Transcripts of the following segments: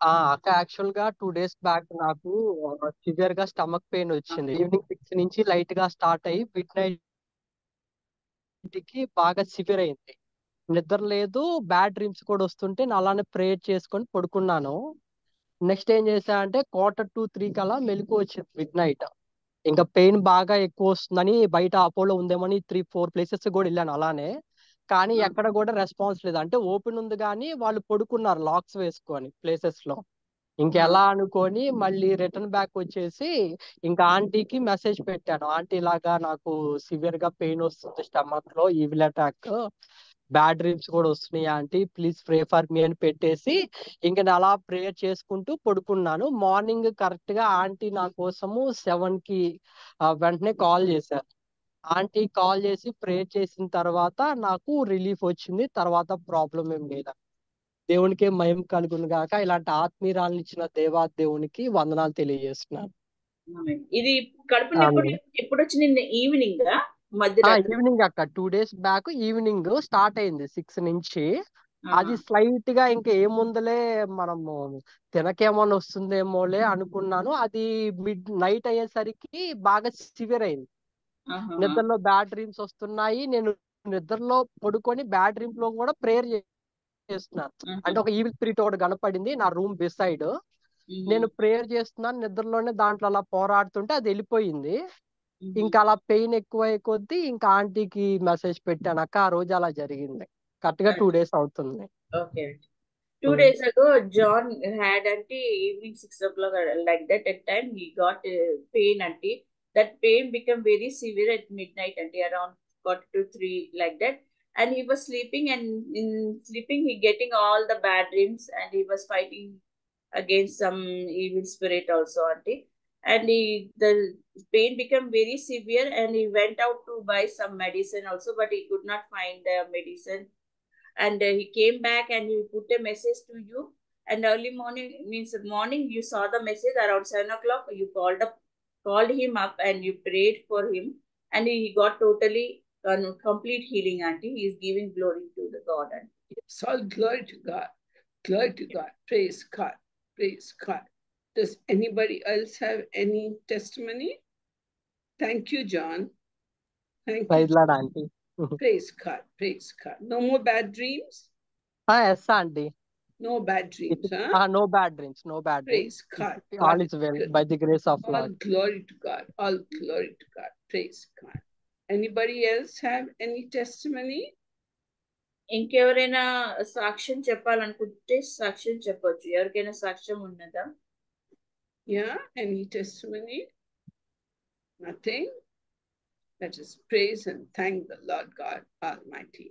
అక్క యాక్చువల్ గా 2 days back నాకు సివియర్ గా స్టమక్ పెయిన్ వచ్చింది. ఈవినింగ్ 6 నుంచి లైట్ గా స్టార్ట్ అయ్యి మిడ్ నైట్ కి బాగా సివియర్ అయింది. నిద్ర లేదు, బ్యాడ్ డ్రీమ్స్ కూడా వస్తుంటే నేను అలానే ప్రేయర్ చేసుకొని పడుకున్నాను. నెక్స్ట్ ఏం చేశా అంటే 2:45 కల్లా మెలకువ వచ్చింది మిడ్ నైట్. ఇంకా పెయిన్ బాగా ఎక్కువ వస్తుందని బయట అపోలో ఉందేమని 3-4 ప్లేసెస్ కూడా వెళ్ళాను అలానే. కానీ ఎక్కడ కూడా రెస్పాన్స్ లేదు. అంటే ఓపెన్ ఉంది కానీ వాళ్ళు పడుకున్నారు లాక్స్ వేసుకొని ప్లేసెస్ లో. ఇంకెలా అనుకొని మళ్ళీ రిటర్న్ బ్యాక్ వచ్చేసి ఇంకా ఆంటీకి మెసేజ్ పెట్టాను. ఆంటీ ఇలాగా నాకు సివియర్ గా పెయిన్ వస్తుంది స్టమక్ లో, ఈవిల్ అటాక్, బ్యాడ్ డ్రీమ్స్ కూడా వస్తున్నాయి aunty, please pray for me అని పెట్టేసి ఇంక నేను అలా ప్రేయర్ చేసుకుంటూ పడుకున్నాను. మార్నింగ్ కరెక్ట్ గా ఆంటీ నా కోసము 7 కి వెంటనే కాల్ చేశారు. ఆంటీ కాల్ చేసి ప్రేయర్ చేసిన తర్వాత నాకు రిలీఫ్ వచ్చింది. తర్వాత ప్రాబ్లం ఏం లేదు. దేవునికే మహిమ కలుగును గాక. ఇలాంటి ఆత్మీయురాలను ఇచ్చిన దేవునికి వందనాలు తెలియజేస్తున్నాను. ఇది కడుపు నొప్పి ఎప్పుడు వచ్చింది? ఈవినింగ్ మధ్యరాత్రి? ఈవినింగ్ అక్క 2 days బ్యాక్ ఈవినింగ్ స్టార్ట్ అయింది 6 నుంచి. అది స్లైట్ గా ఇంకా ఏముందులే మనము తినకేమన్నా వస్తుందేమోలే అనుకున్నాను. అది మిడ్ నైట్ అయ్యేసరికి బాగా సివియర్ అయింది. నిద్రలో బ్యాడ్ డ్రీమ్స్ వస్తున్నాయి. నేను నిద్రలో పడుకొని బ్యాడ్ డ్రీమ్ లో కూడా ప్రేయర్ చేస్తున్నాను. అంటే ఒక ఈవిల్ స్పిరిట్ ఒకటి కనపడింది నా రూమ్ బిసైడ్. నేను ప్రేయర్ చేస్తున్నాను నిద్రలోనే, దాంట్లో అలా పోరాడుతుంటే అది వెళ్ళిపోయింది. ఇంకా అలా పెయిన్ ఎక్కువ కొద్దీ ఇంకా ఆంటీకి మెసేజ్ పెట్టాను అక్క. ఆ రోజు అలా జరిగింది. కరెక్ట్ గా 2 days అవుతుంది. Okay. 2 days ago, John had evening 6 o'clock, like that. At time he got pain that pain became very severe at midnight around 2 to 3 like that. And he was sleeping, and in sleeping he getting all the bad dreams, and he was fighting against some evil spirit also and the pain became very severe, and he went out to buy some medicine also, but he could not find the medicine. And he came back and he put a message to you, and early morning, means morning, you saw the message around 7 o'clock. You called him up and you prayed for him, and he got totally complete healing. He is giving glory to the God. Yes, all glory to God. Glory to God. Praise God. Praise God. Does anybody else have any testimony? Thank you, John. Thank Praise you. Lord, aunty. Praise God. Praise God. No more bad dreams? Yes, aunty. No bad dreams, huh? No bad dreams. No bad Praise dreams. God. All is well by the grace of All Lord. glory to God. All glory to God. Praise God. Anybody else have any testimony? ఇంకెవరైనా సాక్ష్యం చెప్పాలనుకుంటే సాక్ష్యం చెప్పొచ్చు. ఎవరికైనా సాక్ష్యం ఉన్నదా? Yeah, any testimony? Nothing? Let us praise and thank the Lord God Almighty.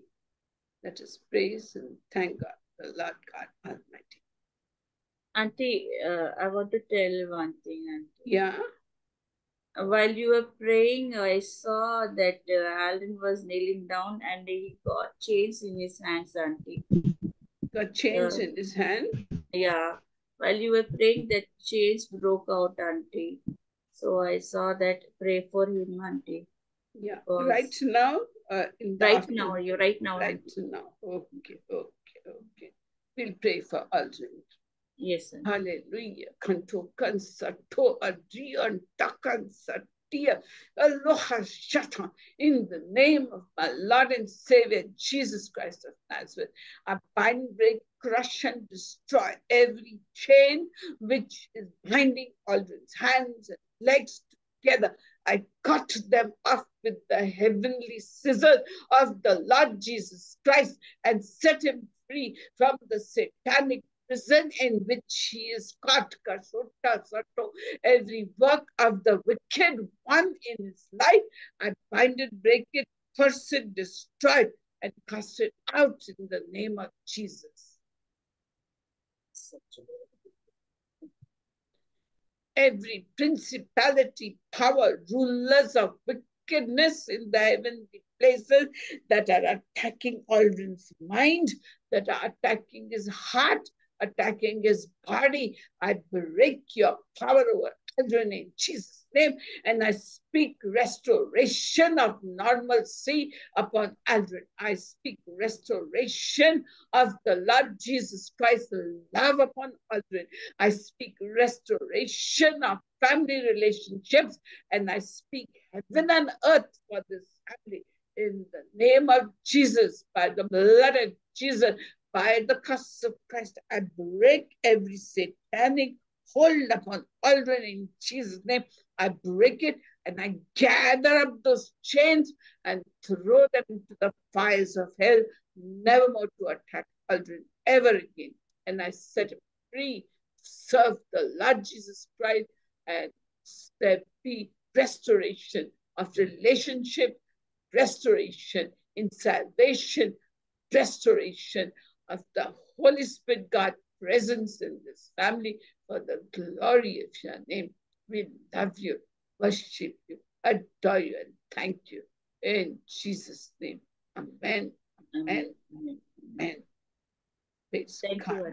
Let us praise and thank God, the Lord God Almighty. Auntie, I want to tell one thing, Auntie. Yeah. While you were praying, I saw that Alan was kneeling down and he got chains in his hands, Auntie. Got chains in his hand? Yeah. While you were praying, that chains broke out, Auntie. So I saw that. Pray for him, Auntie. Yeah. Right now? Right now. Right now. Right now. Okay. We'll pray for Aldrin. Yes, sir. Hallelujah. Kanto kansato adrian takan satia aloha shata. In the name of my Lord and Savior Jesus Christ of Nazareth, I bind, break, crush, and destroy every chain which is binding Aldrin's hands and legs together. I cut them off with the heavenly scissors of the Lord Jesus Christ and set him free from the satanic prison in which he is caught. Every work of the wicked one in his life, I bind it, break it, curse it, destroy it, and cast it out in the name of Jesus. Every principality, power, rulers of wickedness in the heavenly places that are attacking Aldrin's mind, that are attacking his heart, attacking his body, I break your power over Aldrin in Jesus' name. And I speak restoration of normalcy upon Aldrin. I speak restoration of the Lord Jesus Christ, love upon Aldrin. I speak restoration of family relationships, and I speak heaven and earth for this family. In the name of Jesus, by the blood of Jesus, by the cross of Christ, I break every satanic hold upon Aldrin in Jesus' name. I break it and I gather up those chains and throw them into the fires of hell, never more to attack Aldrin ever again. And I set him free, serve the Lord Jesus Christ, and there be restoration of relationship, restoration in salvation, restoration of the Holy Spirit God presence in this family for the glory of your name. We love you, worship you, adore you, and thank you. In Jesus' name. Amen. Amen. Amen. Praise God.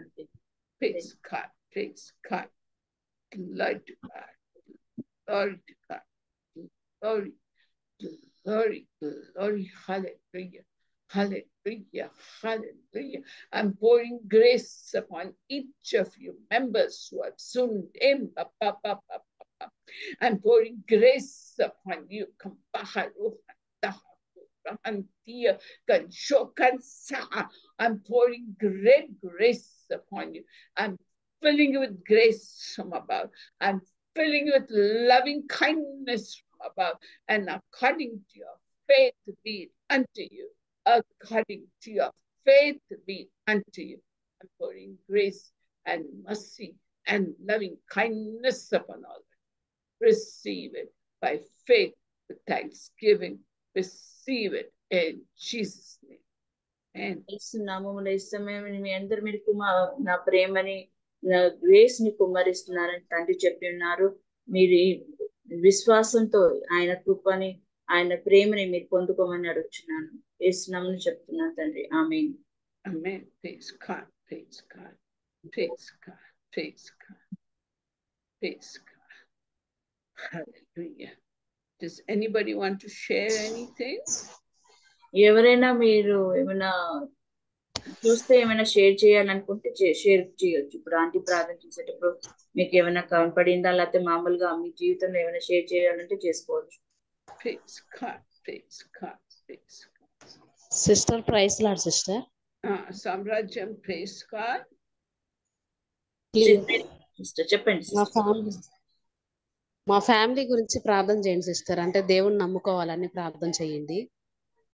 Praise God. Praise God. Glory to God. Glory to God. Glory. Glory. Glory. Hallelujah. Hallelujah. Hallelujah. I'm pouring grace upon each of you members who have soon named. I'm pouring grace upon you. I'm pouring great grace upon you. I'm filling you with grace from above. I'm filling you with loving kindness from above. And according to your faith be it unto you. According to your faith be unto you. I'm pouring grace and mercy and loving kindness upon all. Receive it by faith with thanksgiving. Receive it in Jesus' name. Amen. మీ అందరు మీరు నా ప్రేమని నా grace ని కుమ్మరిస్తున్నారని తండ్రి చెప్పి ఉన్నారు. మీరు విశ్వాసంతో ఆయన కృపని ఆయన ప్రేమని మీరు పొందుకోమని అడుగుతున్నాను. యేసునామములో చెప్తున్నాను తండ్రి. ఆమేన్. Amen. Praise God. Praise God. Praise God. Praise God. Praise God. Hallelujah. Does anybody want to share anything? ఎవరైనా మీరు ఏమైనా చూస్తే ఏమైనా షేర్ చేయాలనుకుంటే షేర్ చేయొచ్చు. ఇప్పుడు ఆంటీ ప్రార్థన చేసేటప్పుడు మీకు ఏమైనా కనపడిందా, లేకపోతే మామూలుగా మీ జీవితంలో ఏమైనా షేర్ చేయాలంటే చేసుకోవచ్చు. Praise God. Praise God. Praise God. Sister, praise Lord, sister. Samrajam, praise God. Sister చెప్పండి. మా ఫ్యామిలీ గురించి ప్రార్థన చేయండి సిస్టర్. అంటే దేవుని నమ్ముకోవాలని ప్రార్థన చేయండి.